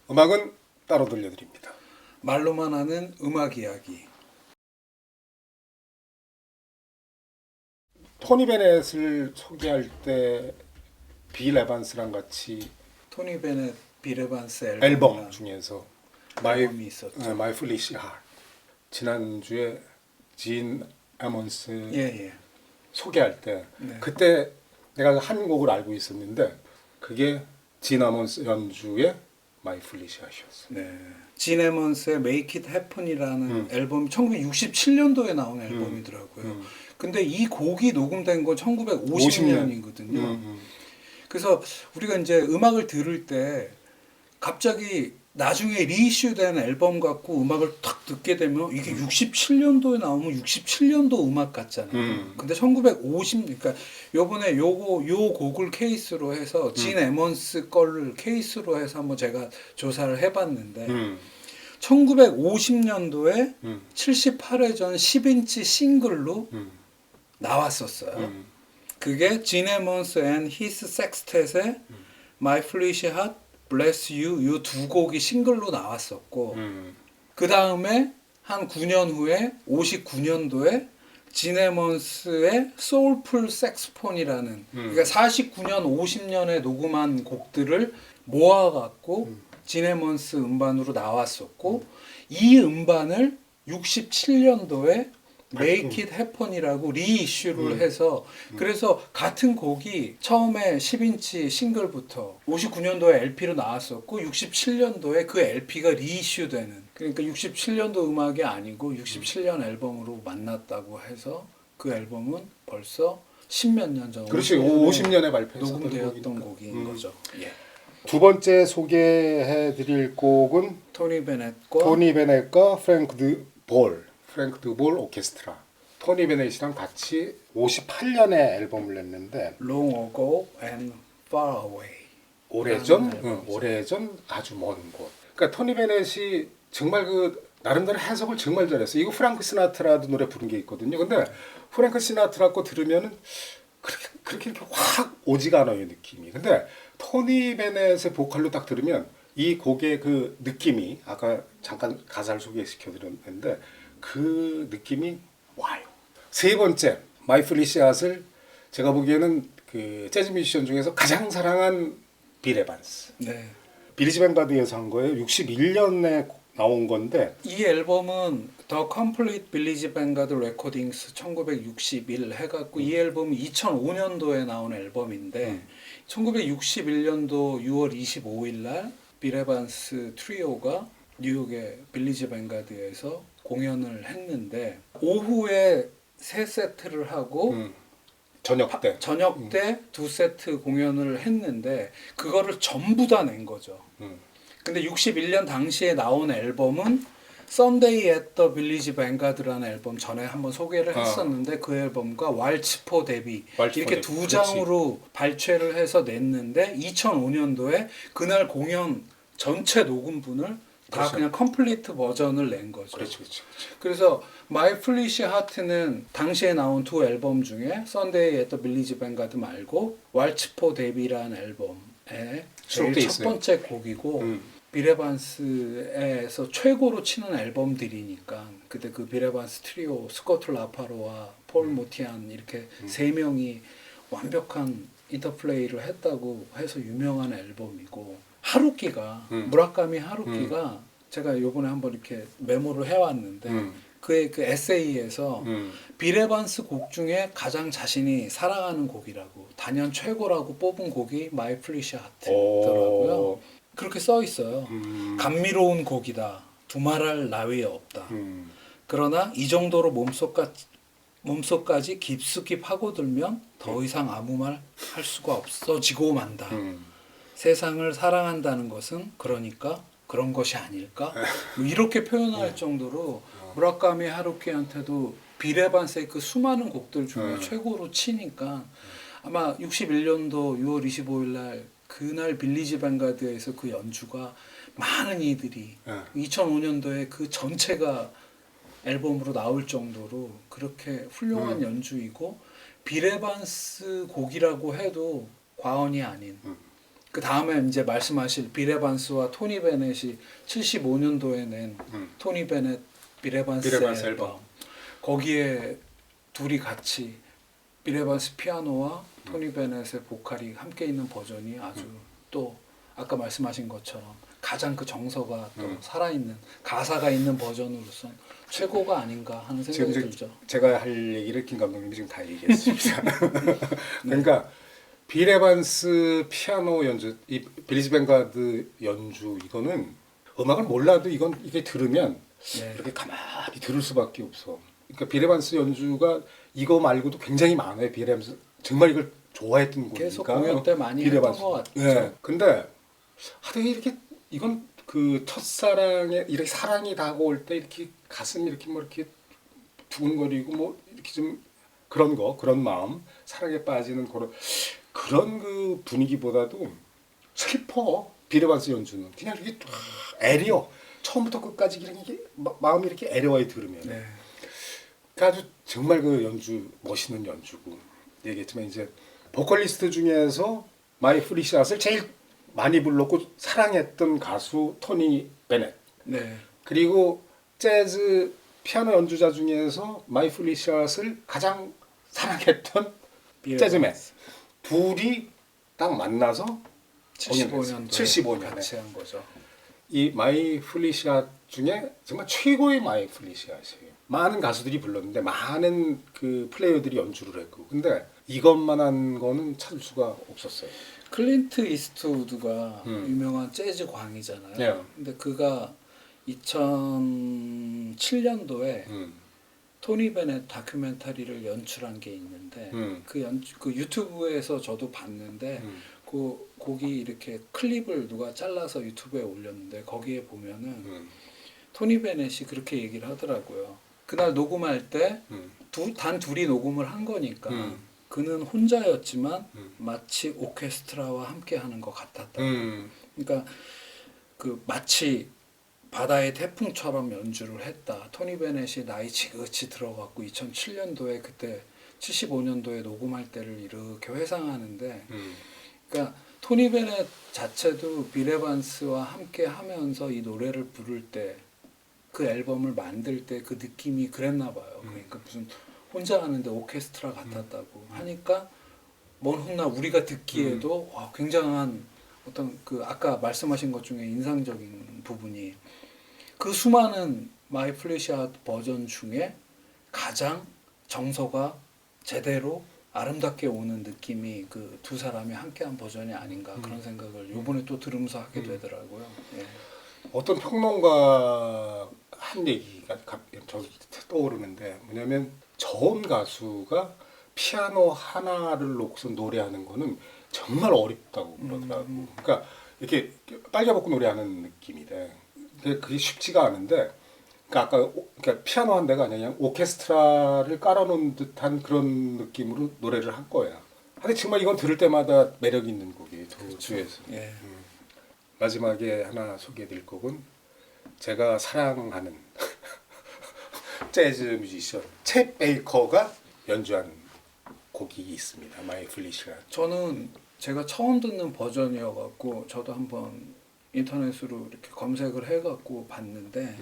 음악은 따로 들려드립니다. 말로만 하는 음악 이야기. 토니 베넷을 소개할 때 빌 에반스랑 같이 토니 베넷, 빌 에반스 앨범 중에서 앨범이 있었죠. My Foolish Heart 지난주에 진 에먼스 예. 소개할 때 네. 그때 내가 한 곡을 알고 있었는데 그게 진 에먼스 연주의 My Foolish Heart이었어. 네. 진 에먼스의 Make It Happen이라는 앨범이 1967년도에 나온 앨범이더라고요. 근데 이 곡이 녹음된 건 1950년이거든요. 그래서 우리가 이제 음악을 들을 때 갑자기 나중에 리이슈된 앨범 갖고 음악을 탁 듣게 되면 이게 67년도에 나오면 67년도 음악 같잖아요. 근데 그러니까 요번에 요 곡을 케이스로 해서 진 에먼스 거를 케이스로 해서 한번 제가 조사를 해봤는데 1950년도에 78회전 10인치 싱글로 나왔었어요. 그게 진 에먼스 앤 히스 섹스텟의 My Foolish Heart, Bless You 이 두 곡이 싱글로 나왔었고 그 다음에 한 9년 후에 59년도에 진 에먼스의 소울풀 색스폰이라는 그러니까 49년 50년에 녹음한 곡들을 모아갖고 진 에먼스 음반으로 나왔었고 이 음반을 67년도에 Make It Happen이라고 리이슈를 해서 그래서 같은 곡이 처음에 10인치 싱글부터 59년도에 LP로 나왔었고 67년도에 그 LP가 리이슈되는 그러니까 67년도 음악이 아니고 67년 앨범으로 만났다고 해서 그 앨범은 벌써 10몇 년 전 그렇지 50년에 발표했었던 녹음되었던 곡인 거죠. 예. 두 번째 소개해드릴 곡은 토니 베넷과 토니 베넷과 프랭크 드볼 오케스트라. 토니 베넷이랑 같이 58년에 앨범을 냈는데 Long Ago and Far Away 오래전 아주 먼 곳. 그러니까 토니 베넷이 정말 그 나름대로 해석을 정말 잘했어. 이거 프랑크 시나트라도 노래 부른 게 있거든요. 근데 프랑크 시나트라 거 들으면은 그렇게 확 오지가 않아요 느낌이. 근데 토니 베넷의 보컬로 딱 들으면 이 곡의 그 느낌이 아까 잠깐 가사를 소개시켜드렸는데 그 느낌이 와요. 세 번째 마이 플리시 핫을 제가 보기에는 그 재즈 뮤지션 중에서 가장 사랑한 빌 에반스. 네. 빌리지 뱅가드에서 한 거예요. 61년에 나온 건데 이 앨범은 The Complete Billie Bangard Recordings 1961 해갖고 이 앨범이 2005년도에 나온 앨범인데 1961년도 6월 25일 날 빌 에반스 트리오가 뉴욕의 빌리지 뱅가드에서 공연을 했는데 오후에 3세트를 하고 저녁 때 2세트 공연을 했는데 그거를 전부 다 낸 거죠. 근데 61년 당시에 나온 앨범은 Sunday at the Village Vanguard라는 앨범 전에 한번 소개를 했었는데 그 앨범과 왈츠 포 데뷔 이렇게 두 장으로 발췌를 해서 냈는데 2005년도에 그날 공연 전체 녹음분을 다 그렇죠. 그냥 컴플리트 버전을 낸 거죠. 그렇지. 그래서 My Foolish Heart는 당시에 나온 두 앨범 중에 Sunday at the Village Vanguard 말고 왈츠 포 데뷔라는 앨범에 제일 첫 번째 곡이고 빌 에반스에서 최고로 치는 앨범들이니까 그때 그 빌 에반스 트리오 스코트 라파로와 폴 모티안 이렇게 세 명이 완벽한 인터플레이를 했다고 해서 유명한 앨범이고 하루키가 무라카미 하루키가 제가 요번에 한번 이렇게 메모를 해왔는데 그의 그 에세이에서 빌 에반스 곡 중에 가장 자신이 사랑하는 곡이라고 단연 최고라고 뽑은 곡이 마이 플리시 하트더라고요. 그렇게 써 있어요. 감미로운 곡이다. 두말할 나위에 없다. 그러나 이 정도로 몸속까지 깊숙이 파고들면 더 이상 아무 말 할 수가 없어지고 만다. 세상을 사랑한다는 것은 그러니까 그런 것이 아닐까? 뭐 이렇게 표현할 정도로 무라카미 하루키한테도 빌 에반스의 그 수많은 곡들 중에 최고로 치니까 아마 61년도 6월 25일 날 그날 빌리지 뱅가드에서 그 연주가 많은 이들이 2005년도에 그 전체가 앨범으로 나올 정도로 그렇게 훌륭한 연주이고 빌 에반스 곡이라고 해도 과언이 아닌 그 다음에 이제 말씀하실 빌 에반스와 토니 베넷이 75년도에 낸 토니 베넷 빌 에반스 앨범. 거기에 둘이 같이 빌 에반스 피아노와 토니 베넷의 보컬이 함께 있는 버전이 아주 또 아까 말씀하신 것처럼 가장 그 정서가 또 살아있는 가사가 있는 버전으로서 최고가 아닌가 하는 생각이 들죠. 제가 할 얘기를 김 감독님이 지금 다 얘기했습니다. 그러니까 빌 에반스 피아노 연주, 이 빌리지 뱅가드 연주 이거는 음악을 몰라도 이게 들으면 네. 이렇게 가만히 들을 수밖에 없어. 그러니까 빌 에반스 연주가 이거 말고도 굉장히 많아요. 빌 에반스 정말 이걸 좋아했던 곡이니까. 계속 공연 때 많이 빌 했던 에반스. 것 같죠. 네. 근데 하여튼 이렇게 이건 그 첫사랑에 이렇게 사랑이 다가올 때 이렇게 가슴이 이렇게 뭐 이렇게 두근거리고 뭐 이렇게 좀 그런 마음, 사랑에 빠지는 그런 그 분위기보다도 슬퍼. 빌 에반스 연주는 그냥 이렇게 애려. 처음부터 끝까지 이렇게 마음이 이렇게 애려와요 들으면. 네. 그러니까 아주 정말 그 연주 멋있는 연주고 얘기했지만 이제 보컬리스트 중에서 마이 프리샷을 제일 많이 불렀고 사랑했던 가수 토니 베넷. 네. 그리고 재즈 피아노 연주자 중에서 마이 프리샷을 가장 사랑했던 재즈맨. 둘이 딱 만나서 75년도에 75년에 같이 한 거죠. 이 마이 플리시아 중에 정말 최고의 마이 플리시아예요. 많은 가수들이 불렀는데 많은 그 플레이어들이 연주를 했고 근데 이것만한 거는 찾을 수가 없었어요. 클린트 이스트우드가 유명한 재즈 광이잖아요. 네. 근데 그가 2007년도에 토니 베넷 다큐멘터리를 연출한 게 있는데 그 유튜브에서 저도 봤는데 그 곡이 이렇게 클립을 누가 잘라서 유튜브에 올렸는데 거기에 보면은 토니 베넷이 그렇게 얘기를 하더라고요. 그날 녹음할 때 단 둘이 녹음을 한 거니까 그는 혼자였지만 마치 오케스트라와 함께 하는 것 같았다. 그러니까 그 마치 바다의 태풍처럼 연주를 했다. 토니 베넷이 나이 지긋이 들어갔고 2007년도에 그때 75년도에 녹음할 때를 이렇게 회상하는데 그러니까 토니 베넷 자체도 빌 에반스와 함께 하면서 이 노래를 부를 때 그 앨범을 만들 때 그 느낌이 그랬나 봐요. 그러니까 무슨 혼자 하는데 오케스트라 같았다고 하니까 먼 훗날 우리가 듣기에도 와, 굉장한 어떤 그 아까 말씀하신 것 중에 인상적인 부분이 그 수많은 마이 플래시아 버전 중에 가장 정서가 제대로 아름답게 오는 느낌이 그 두 사람이 함께한 버전이 아닌가 그런 생각을 요번에 또 들으면서 하게 되더라고요. 예. 어떤 평론가 한 얘기가 저기 떠오르는데 뭐냐면 저음 가수가 피아노 하나를 놓고서 노래하는 거는 정말 어렵다고 그러더라고. 그러니까 이렇게 빨개벗고 노래하는 느낌이래. 그게 쉽지가 않은데 그러니까 그러니까 피아노 한 대가 아니라 그냥 오케스트라를 깔아놓은 듯한 그런 느낌으로 노래를 한 거야. 근데 정말 이건 들을 때마다 매력 있는 곡이에요. 두 주에서. 예. 마지막에 하나 소개해드릴 곡은 제가 사랑하는 재즈 뮤지션 챗 베이커가 연주한 곡이 있습니다. 마이 플리시아. 저는 제가 처음 듣는 버전이어갖고 저도 한번 인터넷으로 이렇게 검색을 해갖고 봤는데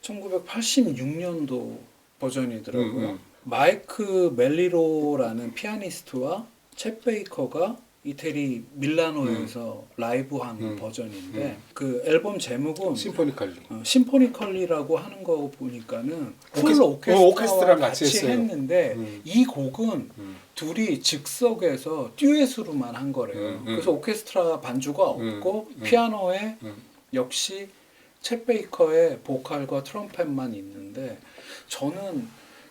1986년도 버전이더라고요. 마이크 멜리로라는 피아니스트와 챗 베이커가 이태리 밀라노에서 라이브한 버전인데 그 앨범 제목은 심포니컬리. 심포니컬리라고 하는 거 보니까는 풀 오케스트라랑 오케스트라와 같이 같이 했어요. 했는데 이 곡은 둘이 즉석에서 듀엣으로만 한 거래요. 그래서 오케스트라 반주가 없고 피아노에 역시 챗 베이커의 보컬과 트럼펫만 있는데 저는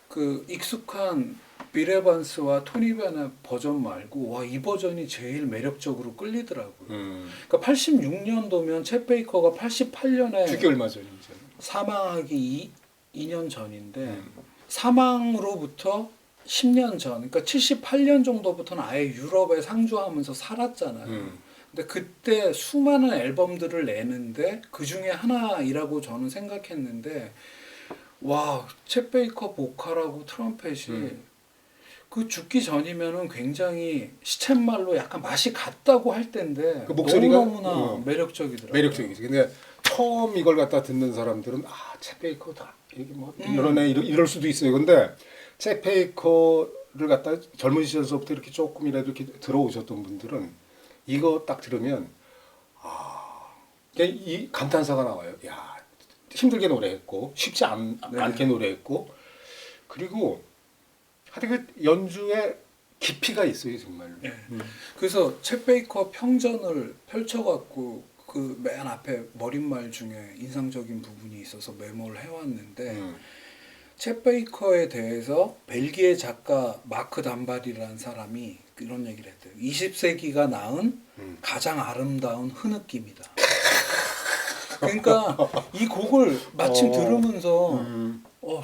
그 익숙한 빌 에반스와 토니 베넷 버전 말고 와, 이 버전이 제일 매력적으로 끌리더라고요. 그러니까 86년도면 챗 베이커가 88년에 죽기 얼마 전이죠. 사망하기 2년 전인데 사망으로부터 10년 전, 그러니까 78년 정도부터는 아예 유럽에 상주하면서 살았잖아요. 근데 그때 수많은 앨범들을 내는데 그 중에 하나이라고 저는 생각했는데 와, 챗 베이커 보컬하고 트럼펫이 그 죽기 전이면은 굉장히 시쳇말로 약간 맛이 갔다고 할 텐데 그 목소리가 너무너무나 매력적이더라고요. 매력적이지. 근데 처음 이걸 갖다 듣는 사람들은 챗 베이커다 이게 뭐 이런 애 이럴 수도 있어요. 근데 챗 베이커를 갖다 젊은 시절서부터 이렇게 조금이라도 이렇게 들어오셨던 분들은 이거 딱 들으면 그냥 이 감탄사가 나와요. 야, 힘들게 노래했고 쉽지 않게 노래했고 그리고 하여튼 그 연주에 깊이가 있어요 정말로. 네. 그래서 챗 베이커 평전을 펼쳐갖고 그 맨 앞에 머릿말 중에 인상적인 부분이 있어서 메모를 해왔는데 챗 베이커에 대해서 벨기에 작가 마크 담발이라는 사람이 이런 얘기를 했대요. 20세기가 낳은 가장 아름다운 흐느낌이다. 그러니까 이 곡을 마침 들으면서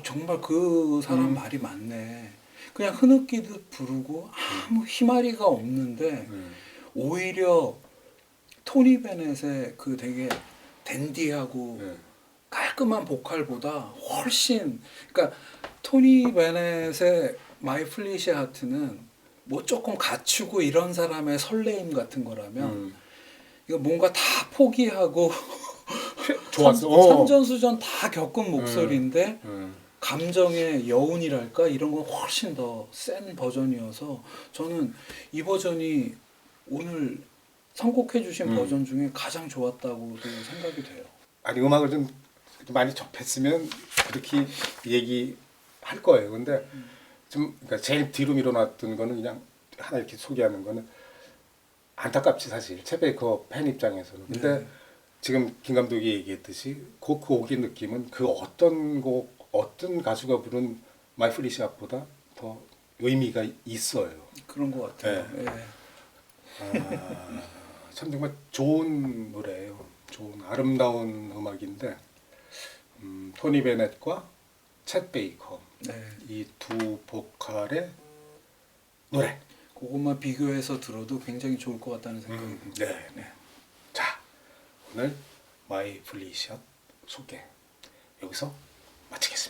정말 그 사람 말이 맞네. 그냥 흐느끼듯 부르고 아무 희마리가 없는데 오히려 토니 베넷의 그 되게 댄디하고 깔끔한 보컬보다 훨씬 그러니까 토니 베넷의 마이 플리시 하트는 뭐 조금 갖추고 이런 사람의 설레임 같은 거라면 이거 뭔가 다 포기하고 좋았어. 산전수전 다 겪은 목소리인데 감정의 여운이랄까 이런 건 훨씬 더 센 버전이어서 저는 이 버전이 오늘 선곡해 주신 버전 중에 가장 좋았다고도 생각이 돼요. 아니 음악을 좀 많이 접했으면 그렇게 얘기할 거예요. 근데 좀 그러니까 제일 뒤로 밀어놨던 거는 그냥 하나 이렇게 소개하는 거는 안타깝지 사실 챗 베이커 팬 입장에서는. 근데 지금 김 감독이 얘기했듯이 그 곡의 느낌은 그 어떤 곡 어떤 가수가 부른 마이 플리시 핫보다 더 의미가 있어요. 그런 것 같아요. 네. 예. 참 정말 좋은 노래예요. 좋은 아름다운 음악인데 토니 베넷과 챗 베이커 이 두 보컬의 노래 그것만 비교해서 들어도 굉장히 좋을 것 같다는 생각이 듭니다. 네. 자 오늘 마이 플리시 핫 소개 여기서 마치겠습니다.